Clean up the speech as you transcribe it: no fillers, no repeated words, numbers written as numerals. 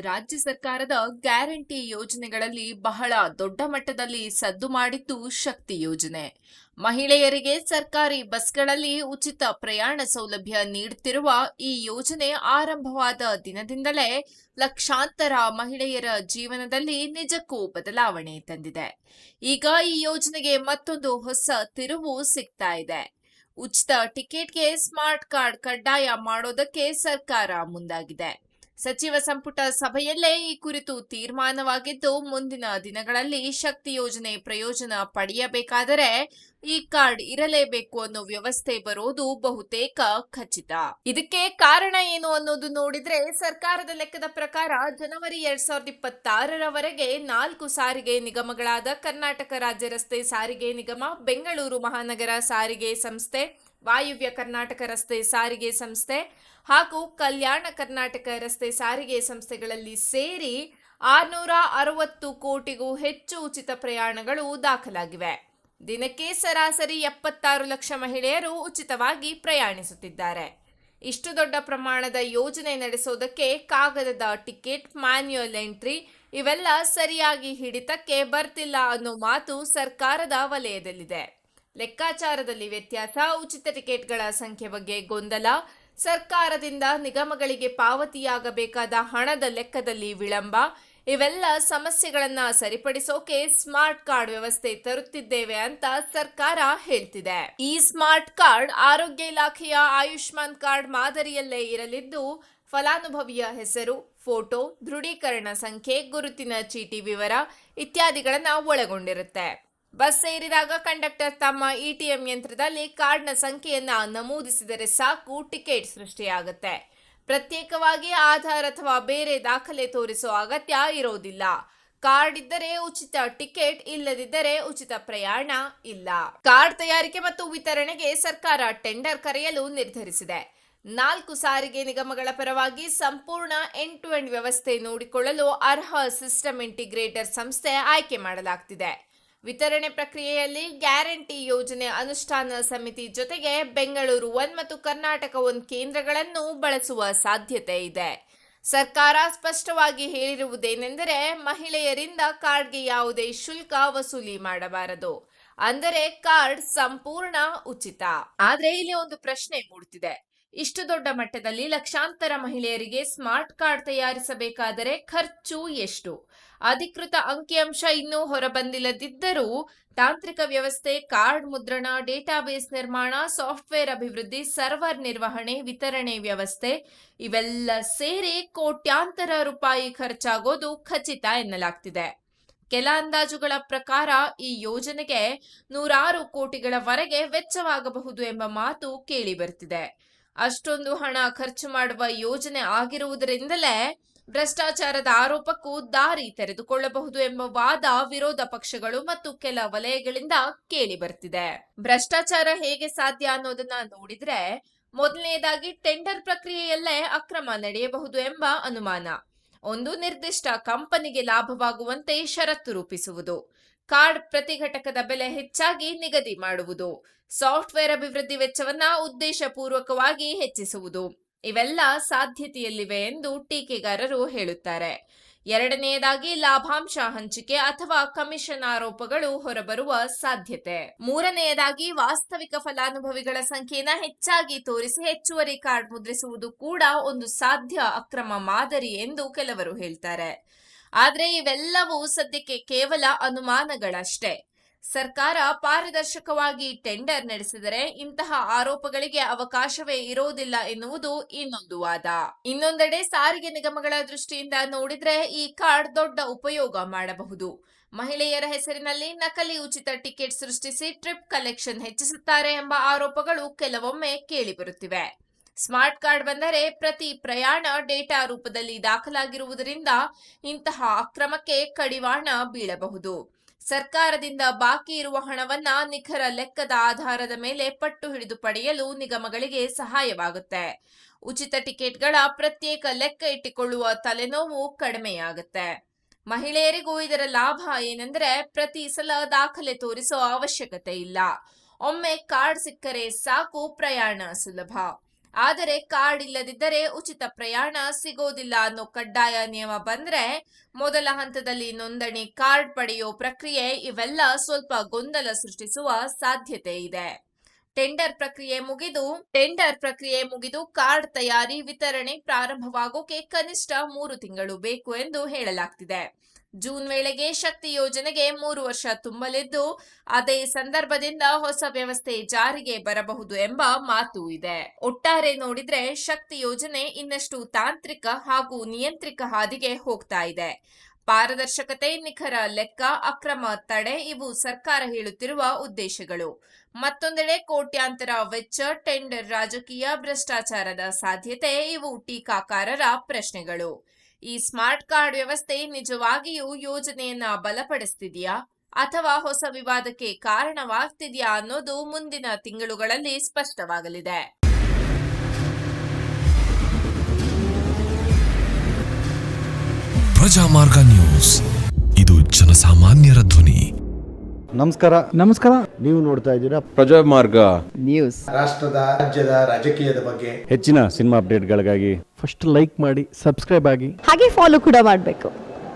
ರಾಜ್ಯ ಸರ್ಕಾರದ ಗ್ಯಾರಂಟಿ ಯೋಜನೆಗಳಲ್ಲಿ ಬಹಳ ದೊಡ್ಡ ಮಟ್ಟದಲ್ಲಿ ಸದ್ದು ಮಾಡಿದ್ದು ಶಕ್ತಿ ಯೋಜನೆ. ಮಹಿಳೆಯರಿಗೆ ಸರ್ಕಾರಿ ಬಸ್ಗಳಲ್ಲಿ ಉಚಿತ ಪ್ರಯಾಣ ಸೌಲಭ್ಯ ನೀಡುತ್ತಿರುವ ಈ ಯೋಜನೆ ಆರಂಭವಾದ ದಿನದಿಂದಲೇ ಲಕ್ಷಾಂತರ ಮಹಿಳೆಯರ ಜೀವನದಲ್ಲಿ ನಿಜಕ್ಕೂ ಬದಲಾವಣೆ ತಂದಿದೆ. ಈಗ ಈ ಯೋಜನೆಗೆ ಮತ್ತೊಂದು ಹೊಸ ತಿರುವು ಸಿಗ್ತಾ ಇದೆ. ಉಚಿತ ಟಿಕೆಟ್ಗೆ ಸ್ಮಾರ್ಟ್ ಕಾರ್ಡ್ ಕಡ್ಡಾಯ ಮಾಡೋದಕ್ಕೆ ಸರ್ಕಾರ ಮುಂದಾಗಿದೆ. ಸಚಿವ ಸಂಪುಟ ಸಭೆಯಲ್ಲೇ ಈ ಕುರಿತು ತೀರ್ಮಾನವಾಗಿದ್ದು, ಮುಂದಿನ ದಿನಗಳಲ್ಲಿ ಶಕ್ತಿ ಯೋಜನೆ ಪ್ರಯೋಜನ ಪಡೆಯಬೇಕಾದರೆ ಈ ಕಾರ್ಡ್ ಇರಲೇಬೇಕು ಅನ್ನೋ ವ್ಯವಸ್ಥೆ ಬರೋದು ಬಹುತೇಕ ಖಚಿತ. ಇದಕ್ಕೆ ಕಾರಣ ಏನು ಅನ್ನೋದು ನೋಡಿದ್ರೆ, ಸರ್ಕಾರದ ಲೆಕ್ಕದ ಪ್ರಕಾರ ಜನವರಿ 2026ರವರೆಗೆ 4 ಸಾರಿಗೆ ನಿಗಮಗಳಾದ ಕರ್ನಾಟಕ ರಾಜ್ಯ ರಸ್ತೆ ಸಾರಿಗೆ ನಿಗಮ, ಬೆಂಗಳೂರು ಮಹಾನಗರ ಸಾರಿಗೆ ಸಂಸ್ಥೆ, ವಾಯುವ್ಯ ಕರ್ನಾಟಕ ರಸ್ತೆ ಸಾರಿಗೆ ಸಂಸ್ಥೆ ಹಾಗೂ ಕಲ್ಯಾಣ ಕರ್ನಾಟಕ ರಸ್ತೆ ಸಾರಿಗೆ ಸಂಸ್ಥೆಗಳಲ್ಲಿ ಸೇರಿ 660 ಕೋಟಿಗೂ ಹೆಚ್ಚು ಉಚಿತ ಪ್ರಯಾಣಗಳು ದಾಖಲಾಗಿವೆ. ದಿನಕ್ಕೆ ಸರಾಸರಿ 76 ಲಕ್ಷ ಮಹಿಳೆಯರು ಉಚಿತವಾಗಿ ಪ್ರಯಾಣಿಸುತ್ತಿದ್ದಾರೆ. ಇಷ್ಟು ದೊಡ್ಡ ಪ್ರಮಾಣದ ಯೋಜನೆ ನಡೆಸೋದಕ್ಕೆ ಕಾಗದದ ಟಿಕೆಟ್, ಮ್ಯಾನ್ಯುಯಲ್ ಎಂಟ್ರಿ ಇವೆಲ್ಲ ಸರಿಯಾಗಿ ಹಿಡಿತಕ್ಕೆ ಬರ್ತಿಲ್ಲ ಅನ್ನೋ ಮಾತು ಸರ್ಕಾರದ ವಲಯದಲ್ಲಿದೆ. ಲೆಕ್ಕಾಚಾರದಲ್ಲಿ ವ್ಯತ್ಯಾಸ, ಉಚಿತ ಟಿಕೆಟ್ಗಳ ಸಂಖ್ಯೆ ಬಗ್ಗೆ ಗೊಂದಲ, ಸರ್ಕಾರದಿಂದ ನಿಗಮಗಳಿಗೆ ಪಾವತಿಯಾಗಬೇಕಾದ ಹಣದ ಲೆಕ್ಕದಲ್ಲಿ ವಿಳಂಬ ಇವೆಲ್ಲ ಸಮಸ್ಯೆಗಳನ್ನ ಸರಿಪಡಿಸೋಕೆ ಸ್ಮಾರ್ಟ್ ಕಾರ್ಡ್ ವ್ಯವಸ್ಥೆ ತರುತ್ತಿದ್ದೇವೆ ಅಂತ ಸರ್ಕಾರ ಹೇಳ್ತಿದೆ. ಈ ಸ್ಮಾರ್ಟ್ ಕಾರ್ಡ್ ಆರೋಗ್ಯ ಇಲಾಖೆಯ ಆಯುಷ್ಮಾನ್ ಕಾರ್ಡ್ ಮಾದರಿಯಲ್ಲೇ ಇರಲಿದ್ದು, ಫಲಾನುಭವಿಯ ಹೆಸರು, ಫೋಟೋ, ದೃಢೀಕರಣ ಸಂಖ್ಯೆ, ಗುರುತಿನ ಚೀಟಿ ವಿವರ ಇತ್ಯಾದಿಗಳನ್ನ ಒಳಗೊಂಡಿರುತ್ತೆ. ಬಸ್ ಸೇರಿದಾಗ ಕಂಡಕ್ಟರ್ ತಮ್ಮ ಇಟಿಎಂ ಯಂತ್ರದಲ್ಲಿ ಕಾರ್ಡ್ನ ಸಂಖ್ಯೆಯನ್ನ ನಮೂದಿಸಿದರೆ ಸಾಕು, ಟಿಕೆಟ್ ಸೃಷ್ಟಿಯಾಗುತ್ತೆ. ಪ್ರತ್ಯೇಕವಾಗಿ ಆಧಾರ್ ಅಥವಾ ಬೇರೆ ದಾಖಲೆ ತೋರಿಸೋ ಅಗತ್ಯ ಇರೋದಿಲ್ಲ. ಕಾರ್ಡ್ ಇದ್ದರೆ ಉಚಿತ ಟಿಕೆಟ್, ಇಲ್ಲದಿದ್ದರೆ ಉಚಿತ ಪ್ರಯಾಣ ಇಲ್ಲ. ಕಾರ್ಡ್ ತಯಾರಿಕೆ ಮತ್ತು ವಿತರಣೆಗೆ ಸರ್ಕಾರ ಟೆಂಡರ್ ಕರೆಯಲು ನಿರ್ಧರಿಸಿದೆ. 4 ಸಾರಿಗೆ ನಿಗಮಗಳ ಪರವಾಗಿ ಸಂಪೂರ್ಣ ಎಂಡ್ ಟು ಎಂಡ್ ವ್ಯವಸ್ಥೆ ನೋಡಿಕೊಳ್ಳಲು ಅರ್ಹ ಸಿಸ್ಟಮ್ ಇಂಟಿಗ್ರೇಟರ್ ಸಂಸ್ಥೆ ಆಯ್ಕೆ ಮಾಡಲಾಗ್ತಿದೆ. ವಿತರಣೆ ಪ್ರಕ್ರಿಯೆಯಲ್ಲಿ ಗ್ಯಾರಂಟಿ ಯೋಜನೆ ಅನುಷ್ಠಾನ ಸಮಿತಿ ಜೊತೆಗೆ ಬೆಂಗಳೂರು 1 ಮತ್ತು ಕರ್ನಾಟಕ 1 ಕೇಂದ್ರಗಳನ್ನು ಬಳಸುವ ಸಾಧ್ಯತೆ ಇದೆ. ಸರ್ಕಾರ ಸ್ಪಷ್ಟವಾಗಿ ಹೇಳಿರುವುದೇನೆಂದರೆ, ಮಹಿಳೆಯರಿಂದ ಕಾರ್ಡ್ಗೆ ಯಾವುದೇ ಶುಲ್ಕ ವಸೂಲಿ ಮಾಡಬಾರದು. ಅಂದರೆ ಕಾರ್ಡ್ ಸಂಪೂರ್ಣ ಉಚಿತ. ಆದ್ರೆ ಇಲ್ಲಿ ಒಂದು ಪ್ರಶ್ನೆ ಮೂಡ್ತಿದೆ. ಇಷ್ಟು ದೊಡ್ಡ ಮಟ್ಟದಲ್ಲಿ ಲಕ್ಷಾಂತರ ಮಹಿಳೆಯರಿಗೆ ಸ್ಮಾರ್ಟ್ ಕಾರ್ಡ್ ತಯಾರಿಸಬೇಕಾದರೆ ಖರ್ಚು ಎಷ್ಟು? ಅಧಿಕೃತ ಅಂಕಿಅಂಶ ಇನ್ನೂ ಹೊರಬಂದಿಲ್ಲದಿದ್ದರೂ ತಾಂತ್ರಿಕ ವ್ಯವಸ್ಥೆ, ಕಾರ್ಡ್ ಮುದ್ರಣ, ಡೇಟಾಬೇಸ್ ನಿರ್ಮಾಣ, ಸಾಫ್ಟ್ವೇರ್ ಅಭಿವೃದ್ಧಿ, ಸರ್ವರ್ ನಿರ್ವಹಣೆ, ವಿತರಣೆ ವ್ಯವಸ್ಥೆ ಇವೆಲ್ಲ ಸೇರಿ ಕೋಟ್ಯಾಂತರ ರೂಪಾಯಿ ಖರ್ಚಾಗೋದು ಖಚಿತ ಎನ್ನಲಾಗ್ತಿದೆ. ಕೆಲ ಅಂದಾಜುಗಳ ಪ್ರಕಾರ ಈ ಯೋಜನೆಗೆ 100 ಕೋಟಿಗಳವರೆಗೆ ವೆಚ್ಚವಾಗಬಹುದು ಎಂಬ ಮಾತು ಕೇಳಿ ಬರ್ತಿದೆ. ಅಷ್ಟೊಂದು ಹಣ ಖರ್ಚು ಮಾಡುವ ಯೋಜನೆ ಆಗಿರುವುದರಿಂದಲೇ ಭ್ರಷ್ಟಾಚಾರದ ಆರೋಪಕ್ಕೂ ದಾರಿ ತೆರೆದುಕೊಳ್ಳಬಹುದು ಎಂಬ ವಾದ ವಿರೋಧ ಪಕ್ಷಗಳು ಮತ್ತು ಕೆಲ ವಲಯಗಳಿಂದ ಕೇಳಿ ಬರ್ತಿದೆ. ಭ್ರಷ್ಟಾಚಾರ ಹೇಗೆ ಸಾಧ್ಯ ಅನ್ನೋದನ್ನ ನೋಡಿದ್ರೆ, ಮೊದಲನೆಯದಾಗಿ ಟೆಂಡರ್ ಪ್ರಕ್ರಿಯೆಯಲ್ಲೇ ಅಕ್ರಮ ನಡೆಯಬಹುದು ಎಂಬ ಅನುಮಾನ. ಒಂದು ನಿರ್ದಿಷ್ಟ ಕಂಪನಿಗೆ ಲಾಭವಾಗುವಂತೆ ಷರತ್ತು ರೂಪಿಸುವುದು, ಕಾರ್ಡ್ ಪ್ರತಿ ಘಟಕದ ಬೆಲೆ ಹೆಚ್ಚಾಗಿ ನಿಗದಿ ಮಾಡುವುದು, ಸಾಫ್ಟ್ವೇರ್ ಅಭಿವೃದ್ಧಿ ವೆಚ್ಚವನ್ನ ಉದ್ದೇಶಪೂರ್ವಕವಾಗಿ ಹೆಚ್ಚಿಸುವುದು ಇವೆಲ್ಲ ಸಾಧ್ಯತೆಯಲ್ಲಿವೆ ಎಂದು ಟೀಕೆಗಾರರು ಹೇಳುತ್ತಾರೆ. ಎರಡನೆಯದಾಗಿ ಲಾಭಾಂಶ ಹಂಚಿಕೆ ಅಥವಾ ಕಮಿಷನ್ ಆರೋಪಗಳು ಹೊರಬರುವ ಸಾಧ್ಯತೆ. ಮೂರನೆಯದಾಗಿ ವಾಸ್ತವಿಕ ಫಲಾನುಭವಿಗಳ ಸಂಖ್ಯೆಯನ್ನು ಹೆಚ್ಚಾಗಿ ತೋರಿಸಿ ಹೆಚ್ಚುವರಿ ಕಾರ್ಡ್ ಮುದ್ರಿಸುವುದು ಕೂಡ ಒಂದು ಸಾಧ್ಯ ಅಕ್ರಮ ಮಾದರಿ ಎಂದು ಕೆಲವರು ಹೇಳ್ತಾರೆ. ಆದ್ರೆ ಇವೆಲ್ಲವೂ ಸದ್ಯಕ್ಕೆ ಕೇವಲ ಅನುಮಾನಗಳಷ್ಟೇ. ಸರ್ಕಾರ ಪಾರದರ್ಶಕವಾಗಿ ಟೆಂಡರ್ ನಡೆಸಿದರೆ ಇಂತಹ ಆರೋಪಗಳಿಗೆ ಅವಕಾಶವೇ ಇರೋದಿಲ್ಲ ಎನ್ನುವುದು ಇನ್ನೊಂದು ವಾದ. ಇನ್ನೊಂದೆಡೆ ಸಾರಿಗೆ ನಿಗಮಗಳ ದೃಷ್ಟಿಯಿಂದ ನೋಡಿದ್ರೆ ಈ ಕಾರ್ಡ್ ದೊಡ್ಡ ಉಪಯೋಗ ಮಾಡಬಹುದು. ಮಹಿಳೆಯರ ಹೆಸರಿನಲ್ಲಿ ನಕಲಿ ಉಚಿತ ಟಿಕೆಟ್ ಸೃಷ್ಟಿಸಿ ಟ್ರಿಪ್ ಕಲೆಕ್ಷನ್ ಹೆಚ್ಚಿಸುತ್ತಾರೆ ಎಂಬ ಆರೋಪಗಳು ಕೆಲವೊಮ್ಮೆ ಕೇಳಿಬರುತ್ತಿವೆ. ಸ್ಮಾರ್ಟ್ ಕಾರ್ಡ್ ಬಂದರೆ ಪ್ರತಿ ಪ್ರಯಾಣ ಡೇಟಾ ರೂಪದಲ್ಲಿ ದಾಖಲಾಗಿರುವುದರಿಂದ ಇಂತಹ ಅಕ್ರಮಕ್ಕೆ ಕಡಿವಾಣ ಬೀಳಬಹುದು. ಸರ್ಕಾರದಿಂದ ಬಾಕಿ ಇರುವ ಹಣವನ್ನ ನಿಖರ ಲೆಕ್ಕದ ಆಧಾರದ ಮೇಲೆ ಪಟ್ಟು ಹಿಡಿದು ಪಡೆಯಲು ನಿಗಮಗಳಿಗೆ ಸಹಾಯವಾಗುತ್ತೆ. ಉಚಿತ ಟಿಕೆಟ್ಗಳ ಪ್ರತ್ಯೇಕ ಲೆಕ್ಕ ಇಟ್ಟುಕೊಳ್ಳುವ ತಲೆನೋವು ಕಡಿಮೆಯಾಗುತ್ತೆ. ಮಹಿಳೆಯರಿಗೂ ಇದರ ಲಾಭ ಏನೆಂದರೆ, ಪ್ರತಿ ಸಲ ದಾಖಲೆ ತೋರಿಸೋ ಅವಶ್ಯಕತೆ ಇಲ್ಲ. ಒಮ್ಮೆ ಕಾರ್ಡ್ ಸಿಕ್ಕರೆ ಸಾಕು, ಪ್ರಯಾಣ ಸುಲಭ. ಆದರೆ ಕಾರ್ಡ್ ಇಲ್ಲದಿದ್ದರೆ ಉಚಿತ ಪ್ರಯಾಣ ಸಿಗೋದಿಲ್ಲ ಅನ್ನೋ ಕಡ್ಡಾಯ ನಿಯಮ ಬಂದ್ರೆ ಮೊದಲ ಹಂತದಲ್ಲಿ ನೋಂದಣಿ ಕಾರ್ಡ್ ಪಡೆಯೋ ಪ್ರಕ್ರಿಯೆ ಇವೆಲ್ಲ ಸ್ವಲ್ಪ ಗೊಂದಲ ಸೃಷ್ಟಿಸುವ ಸಾಧ್ಯತೆ ಇದೆ. ಟೆಂಡರ್ ಪ್ರಕ್ರಿಯೆ ಮುಗಿದು ಕಾರ್ಡ್ ತಯಾರಿ ವಿತರಣೆ ಪ್ರಾರಂಭವಾಗೋಕೆ ಕನಿಷ್ಠ 3 ತಿಂಗಳು ಬೇಕು ಎಂದು ಹೇಳಲಾಗ್ತಿದೆ. ಜೂನ್ ವೇಳೆಗೆ ಶಕ್ತಿ ಯೋಜನೆಗೆ 3 ವರ್ಷ ತುಂಬಲಿದ್ದು, ಅದೇ ಸಂದರ್ಭದಿಂದ ಹೊಸ ವ್ಯವಸ್ಥೆ ಜಾರಿಗೆ ಬರಬಹುದು ಎಂಬ ಮಾತು ಇದೆ. ಒಟ್ಟಾರೆ ನೋಡಿದ್ರೆ ಶಕ್ತಿ ಯೋಜನೆ ಇನ್ನಷ್ಟು ತಾಂತ್ರಿಕ ಹಾಗೂ ನಿಯಂತ್ರಿತ ಹಾದಿಗೆ ಹೋಗ್ತಾ ಇದೆ. ಪಾರದರ್ಶಕತೆ, ನಿಖರ ಲೆಕ್ಕ, ಅಕ್ರಮ ತಡೆ ಇವು ಸರ್ಕಾರ ಹೇಳುತ್ತಿರುವ ಉದ್ದೇಶಗಳು. ಮತ್ತೊಂದೆಡೆ ಕೋಟ್ಯಾಂತರ ವೆಚ್ಚ, ಟೆಂಡರ್ ರಾಜಕೀಯ, ಭ್ರಷ್ಟಾಚಾರದ ಸಾಧ್ಯತೆ ಇವು ಟೀಕಾಕಾರರ ಪ್ರಶ್ನೆಗಳು. ಈ ಸ್ಮಾರ್ಟ್ ಕಾರ್ಡ್ ವ್ಯವಸ್ಥೆ ನಿಜವಾಗಿಯೂ ಯೋಜನೆಯನ್ನ ಬಲಪಡಿಸ್ತಿದೆಯಾ ಅಥವಾ ಹೊಸ ವಿವಾದಕ್ಕೆ ಕಾರಣವಾಗ್ತಿದೆಯಾ ಅನ್ನೋದು ಮುಂದಿನ ತಿಂಗಳುಗಳಲ್ಲಿ ಸ್ಪಷ್ಟವಾಗಲಿದೆ. ಪ್ರಜಾಮಾರ್ಗ ನ್ಯೂಸ್, ಇದು ಜನಸಾಮಾನ್ಯರ ಧ್ವನಿ. ನಮಸ್ಕಾರ. ನೀವು ನೋಡ್ತಾ ಇದ್ದೀರಾ ಪ್ರಜಾಮಾರ್ಗ ನ್ಯೂಸ್. ರಾಷ್ಟ್ರದ, ರಾಜ್ಯದ, ರಾಜಕೀಯದ ಬಗ್ಗೆ ಹೆಚ್ಚಿನ ಸಿನಿಮಾ ಅಪ್ಡೇಟ್ಗಳಿಗಾಗಿ ಫಸ್ಟ್ ಲೈಕ್ ಮಾಡಿ, ಸಬ್ಸ್ಕ್ರೈಬ್ ಆಗಿ, ಹಾಗೆ ಫಾಲೋ ಕೂಡ ಮಾಡಬೇಕು.